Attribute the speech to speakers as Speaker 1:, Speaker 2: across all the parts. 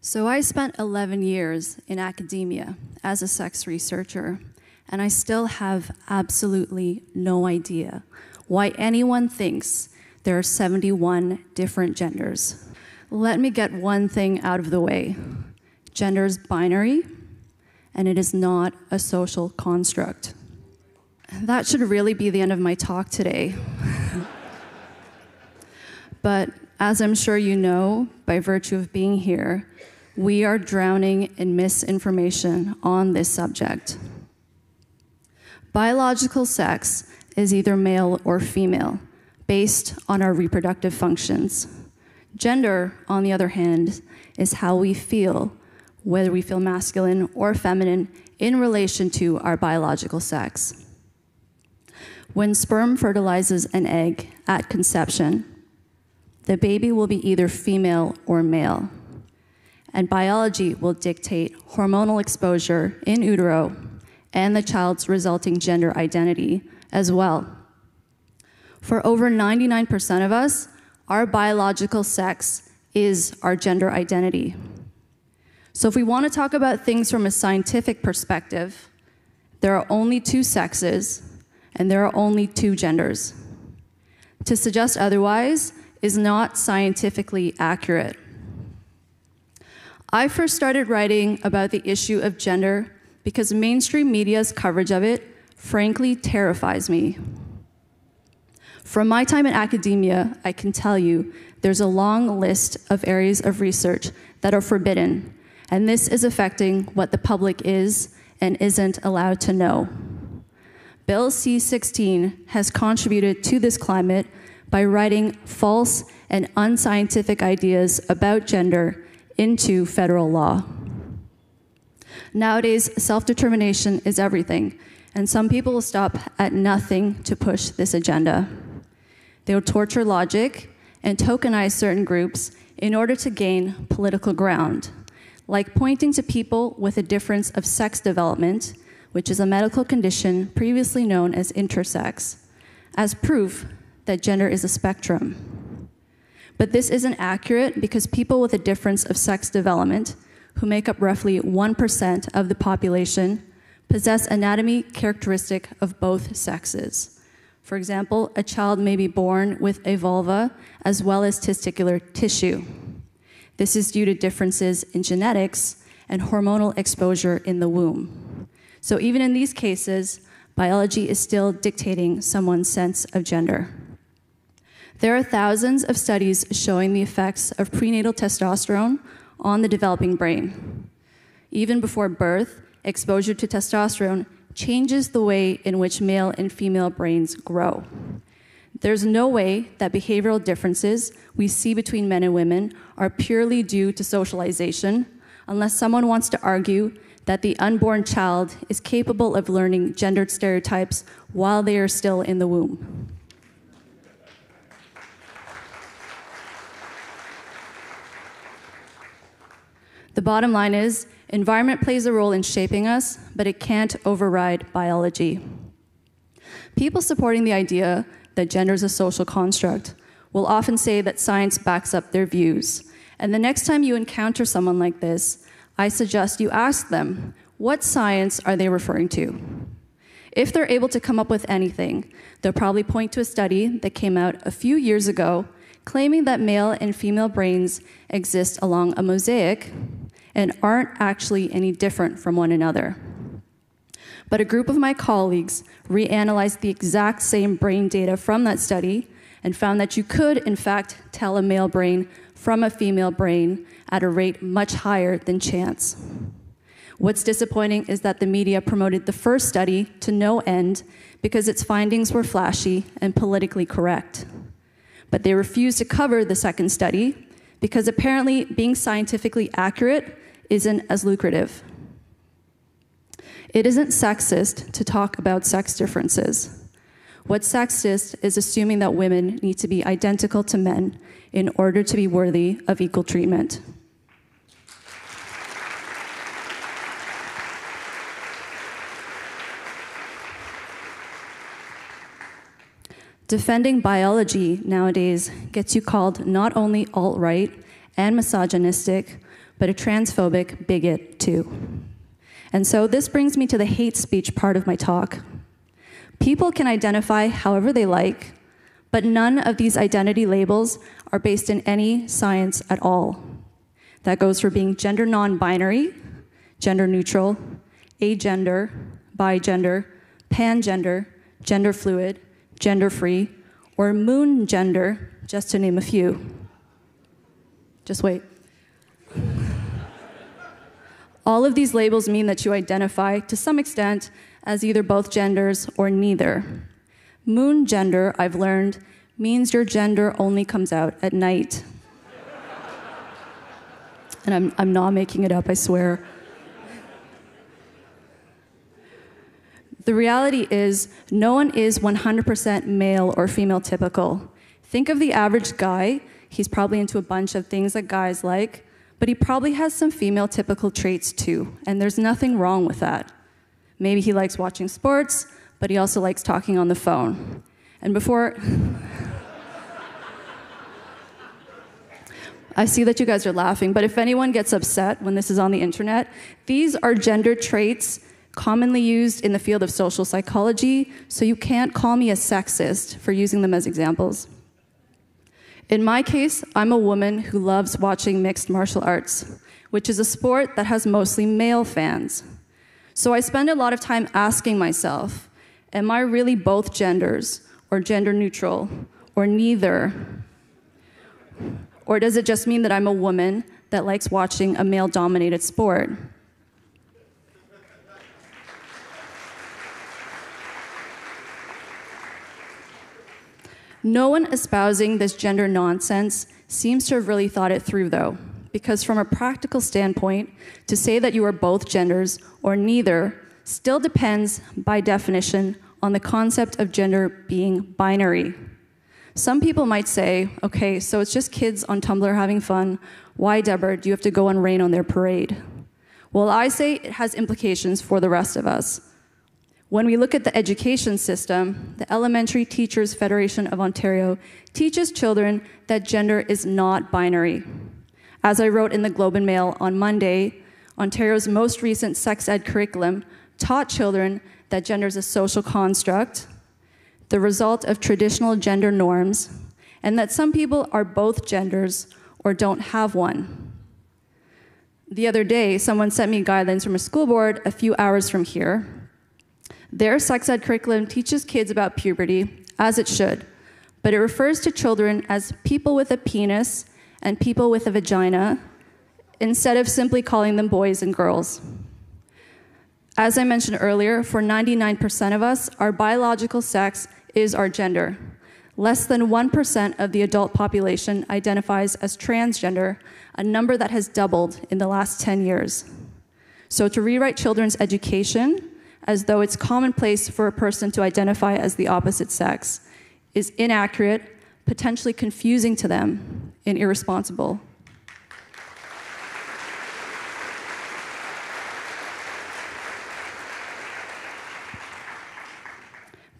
Speaker 1: So I spent 11 years in academia as a sex researcher, and I still have absolutely no idea why anyone thinks there are 71 different genders. Let me get one thing out of the way. Gender is binary, and it is not a social construct. That should really be the end of my talk today. But as I'm sure you know, by virtue of being here, we are drowning in misinformation on this subject. Biological sex is either male or female, based on our reproductive functions. Gender, on the other hand, is how we feel, whether we feel masculine or feminine in relation to our biological sex. When sperm fertilizes an egg at conception, the baby will be either female or male, and biology will dictate hormonal exposure in utero and the child's resulting gender identity as well. For over 99% of us, our biological sex is our gender identity. So if we want to talk about things from a scientific perspective, there are only two sexes and there are only two genders. To suggest otherwise is not scientifically accurate. I first started writing about the issue of gender because mainstream media's coverage of it frankly terrifies me. From my time in academia, I can tell you there's a long list of areas of research that are forbidden, and this is affecting what the public is and isn't allowed to know. Bill C-16 has contributed to this climate by writing false and unscientific ideas about gender into federal law. Nowadays, self-determination is everything, and some people will stop at nothing to push this agenda. They will torture logic and tokenize certain groups in order to gain political ground, like pointing to people with a difference of sex development, which is a medical condition previously known as intersex, as proof that gender is a spectrum. But this isn't accurate because people with a difference of sex development, who make up roughly 1% of the population, possess anatomy characteristic of both sexes. For example, a child may be born with a vulva as well as testicular tissue. This is due to differences in genetics and hormonal exposure in the womb. So even in these cases, biology is still dictating someone's sense of gender. There are thousands of studies showing the effects of prenatal testosterone on the developing brain. Even before birth, exposure to testosterone changes the way in which male and female brains grow. There's no way that behavioral differences we see between men and women are purely due to socialization, unless someone wants to argue that the unborn child is capable of learning gendered stereotypes while they are still in the womb. The bottom line is, environment plays a role in shaping us, but it can't override biology. People supporting the idea that gender is a social construct will often say that science backs up their views. And the next time you encounter someone like this, I suggest you ask them, what science are they referring to? If they're able to come up with anything, they'll probably point to a study that came out a few years ago claiming that male and female brains exist along a mosaic and aren't actually any different from one another. But a group of my colleagues reanalyzed the exact same brain data from that study and found that you could, in fact, tell a male brain from a female brain at a rate much higher than chance. What's disappointing is that the media promoted the first study to no end because its findings were flashy and politically correct. But they refused to cover the second study because apparently being scientifically accurate isn't as lucrative. It isn't sexist to talk about sex differences. What's sexist is assuming that women need to be identical to men in order to be worthy of equal treatment. Defending biology nowadays gets you called not only alt-right and misogynistic, but a transphobic bigot too. And so this brings me to the hate speech part of my talk. People can identify however they like, but none of these identity labels are based in any science at all. That goes for being gender non-binary, gender neutral, agender, bigender, pangender, gender fluid, gender free, or moon gender, just to name a few. Just wait. All of these labels mean that you identify, to some extent, as either both genders or neither. Moon gender, I've learned, means your gender only comes out at night. And I'm not making it up, I swear. The reality is, no one is 100% male or female typical. Think of the average guy. He's probably into a bunch of things that guys like, but he probably has some female typical traits too, and there's nothing wrong with that. Maybe he likes watching sports, but he also likes talking on the phone. And before... I see that you guys are laughing, but if anyone gets upset when this is on the internet, these are gender traits commonly used in the field of social psychology, so you can't call me a sexist for using them as examples. In my case, I'm a woman who loves watching mixed martial arts, which is a sport that has mostly male fans. So I spend a lot of time asking myself, am I really both genders, or gender neutral, or neither? Or does it just mean that I'm a woman that likes watching a male-dominated sport? No one espousing this gender nonsense seems to have really thought it through, though, because from a practical standpoint, to say that you are both genders or neither still depends, by definition, on the concept of gender being binary. Some people might say, okay, so it's just kids on Tumblr having fun. Why, Deborah, do you have to go and rain on their parade? Well, I say it has implications for the rest of us. When we look at the education system, the Elementary Teachers Federation of Ontario teaches children that gender is not binary. As I wrote in the Globe and Mail on Monday, Ontario's most recent sex ed curriculum taught children that gender is a social construct, the result of traditional gender norms, and that some people are both genders or don't have one. The other day, someone sent me guidelines from a school board a few hours from here. Their sex ed curriculum teaches kids about puberty, as it should, but it refers to children as people with a penis and people with a vagina, instead of simply calling them boys and girls. As I mentioned earlier, for 99% of us, our biological sex is our gender. Less than 1% of the adult population identifies as transgender, a number that has doubled in the last 10 years. So to rewrite children's education as though it's commonplace for a person to identify as the opposite sex is inaccurate, potentially confusing to them, and irresponsible.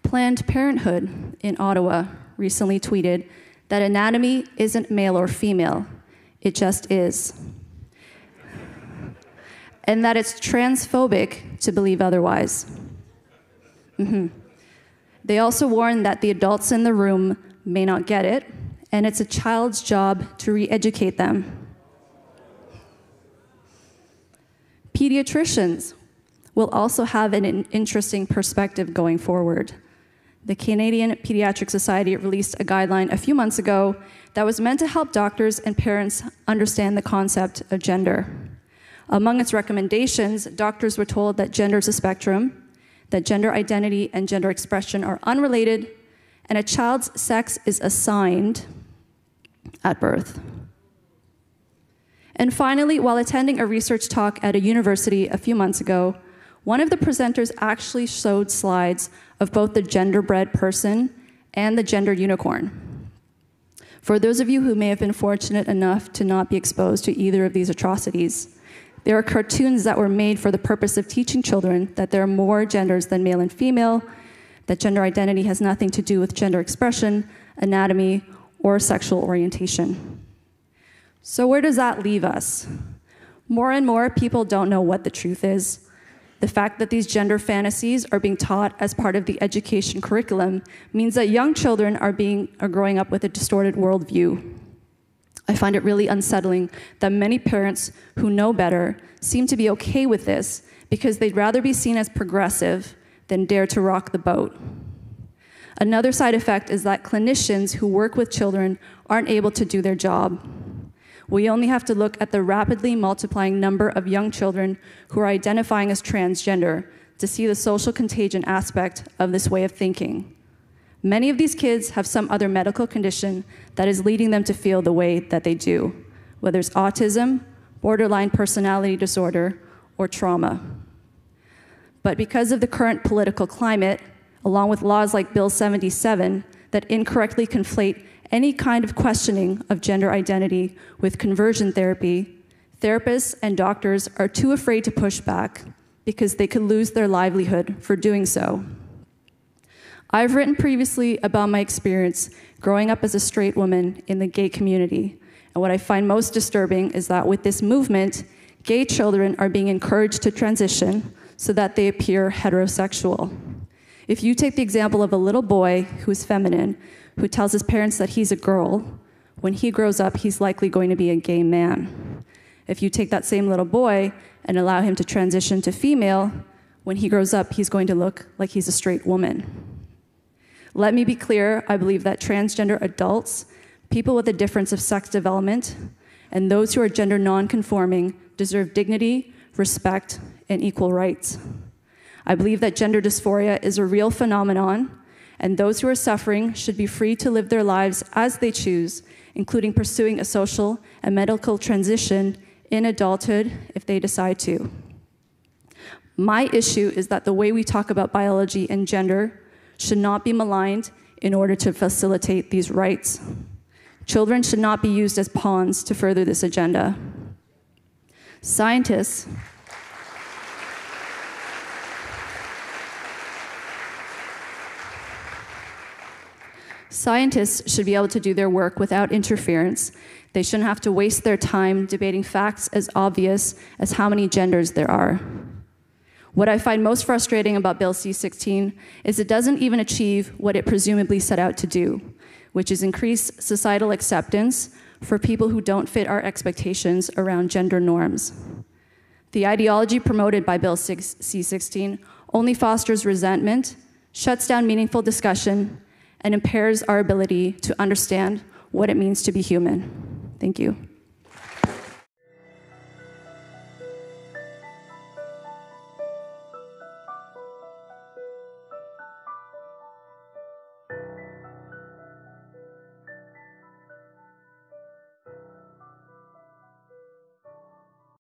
Speaker 1: Planned Parenthood in Ottawa recently tweeted that anatomy isn't male or female, it just is. And that it's transphobic to believe otherwise. They also warn that the adults in the room may not get it, and it's a child's job to re-educate them. Pediatricians will also have an interesting perspective going forward. The Canadian Pediatric Society released a guideline a few months ago that was meant to help doctors and parents understand the concept of gender. Among its recommendations, doctors were told that gender is a spectrum, that gender identity and gender expression are unrelated, and a child's sex is assigned at birth. And finally, while attending a research talk at a university a few months ago, one of the presenters actually showed slides of both the genderbread person and the gender unicorn. For those of you who may have been fortunate enough to not be exposed to either of these atrocities, there are cartoons that were made for the purpose of teaching children that there are more genders than male and female, that gender identity has nothing to do with gender expression, anatomy, or sexual orientation. So where does that leave us? More and more people don't know what the truth is. The fact that these gender fantasies are being taught as part of the education curriculum means that young children are growing up with a distorted worldview. I find it really unsettling that many parents who know better seem to be okay with this because they'd rather be seen as progressive than dare to rock the boat. Another side effect is that clinicians who work with children aren't able to do their job. We only have to look at the rapidly multiplying number of young children who are identifying as transgender to see the social contagion aspect of this way of thinking. Many of these kids have some other medical condition that is leading them to feel the way that they do, whether it's autism, borderline personality disorder, or trauma. But because of the current political climate, along with laws like Bill 77 that incorrectly conflate any kind of questioning of gender identity with conversion therapy, therapists and doctors are too afraid to push back because they could lose their livelihood for doing so. I've written previously about my experience growing up as a straight woman in the gay community, and what I find most disturbing is that with this movement, gay children are being encouraged to transition so that they appear heterosexual. If you take the example of a little boy who is feminine, who tells his parents that he's a girl, when he grows up, he's likely going to be a gay man. If you take that same little boy and allow him to transition to female, when he grows up, he's going to look like he's a straight woman. Let me be clear, I believe that transgender adults, people with a difference of sex development, and those who are gender non-conforming deserve dignity, respect, and equal rights. I believe that gender dysphoria is a real phenomenon, and those who are suffering should be free to live their lives as they choose, including pursuing a social and medical transition in adulthood if they decide to. My issue is that the way we talk about biology and gender should not be maligned in order to facilitate these rights. Children should not be used as pawns to further this agenda. Scientists should be able to do their work without interference. They shouldn't have to waste their time debating facts as obvious as how many genders there are. What I find most frustrating about Bill C-16 is it doesn't even achieve what it presumably set out to do, which is increase societal acceptance for people who don't fit our expectations around gender norms. The ideology promoted by Bill C-16 only fosters resentment, shuts down meaningful discussion, and impairs our ability to understand what it means to be human. Thank you.